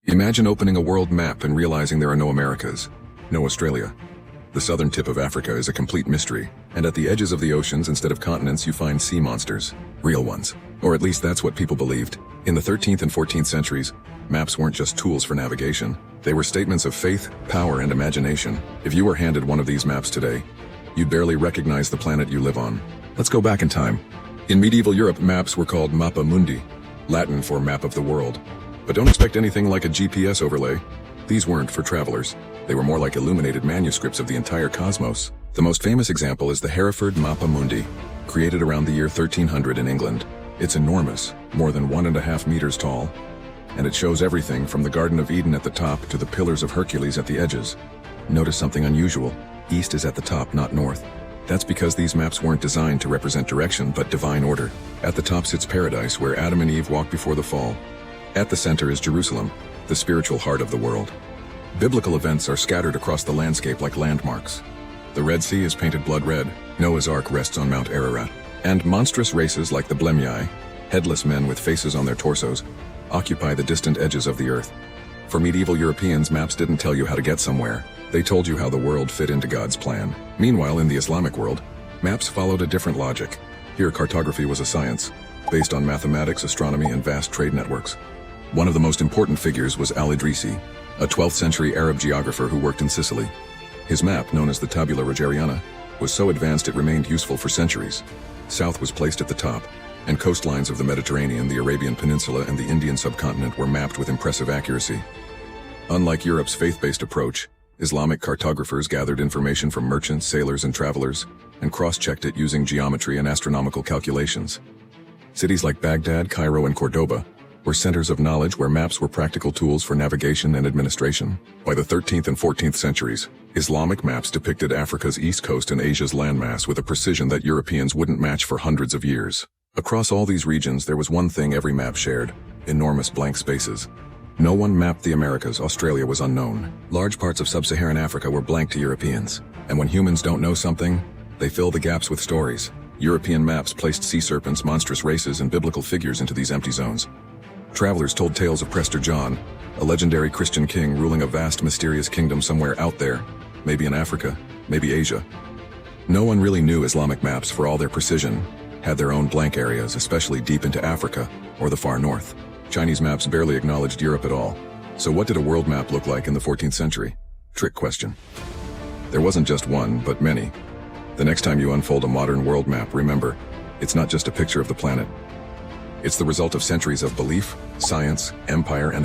Imagine opening a world map and realizing there are no Americas, no Australia. The southern tip of Africa is a complete mystery, and at the edges of the oceans instead of continents you find sea monsters, real ones. Or at least that's what people believed. In the 13th and 14th centuries, maps weren't just tools for navigation. They were statements of faith, power, and imagination. If you were handed one of these maps today, you'd barely recognize the planet you live on. Let's go back in time. In medieval Europe, maps were called mappa mundi, Latin for map of the world. But don't expect anything like a GPS overlay. These weren't for travelers. They were more like illuminated manuscripts of the entire cosmos. The most famous example is the Hereford Mappa Mundi, created around the year 1300 in England. It's enormous, more than 1.5 meters tall, and it shows everything from the Garden of Eden at the top to the Pillars of Hercules at the edges. Notice something unusual. East is at the top, not north. That's because these maps weren't designed to represent direction, but divine order. At the top sits paradise, where Adam and Eve walked before the fall. At the center is Jerusalem, the spiritual heart of the world. Biblical events are scattered across the landscape like landmarks. The Red Sea is painted blood red, Noah's Ark rests on Mount Ararat, and monstrous races like the Blemii, headless men with faces on their torsos, occupy the distant edges of the earth. For medieval Europeans, maps didn't tell you how to get somewhere. They told you how the world fit into God's plan. Meanwhile, in the Islamic world, maps followed a different logic. Here, cartography was a science, based on mathematics, astronomy, and vast trade networks. One of the most important figures was Al-Idrisi, a 12th century Arab geographer who worked in Sicily. His map, known as the Tabula Rogeriana, was so advanced it remained useful for centuries. South was placed at the top, and coastlines of the Mediterranean, the Arabian Peninsula, and the Indian subcontinent were mapped with impressive accuracy. Unlike Europe's faith-based approach, Islamic cartographers gathered information from merchants, sailors, and travelers, and cross-checked it using geometry and astronomical calculations. Cities like Baghdad, Cairo, and Cordoba were centers of knowledge where maps were practical tools for navigation and administration. By the 13th and 14th centuries, Islamic maps depicted Africa's east coast and Asia's landmass with a precision that Europeans wouldn't match for hundreds of years. Across all these regions, there was one thing every map shared: enormous blank spaces. No one mapped the Americas. Australia was unknown. Large parts of sub-Saharan Africa were blank to Europeans. And when humans don't know something, they fill the gaps with stories. European maps placed sea serpents, monstrous races, and biblical figures into these empty zones. Travelers told tales of Prester John, a legendary Christian king ruling a vast, mysterious kingdom somewhere out there, maybe in Africa, maybe Asia. No one really knew Islamic maps, for all their precision, had their own blank areas, especially deep into Africa or the far north. Chinese maps barely acknowledged Europe at all. So what did a world map look like in the 14th century? Trick question. There wasn't just one, but many. The next time you unfold a modern world map, remember, it's not just a picture of the planet. It's the result of centuries of belief, science, empire, and imagination.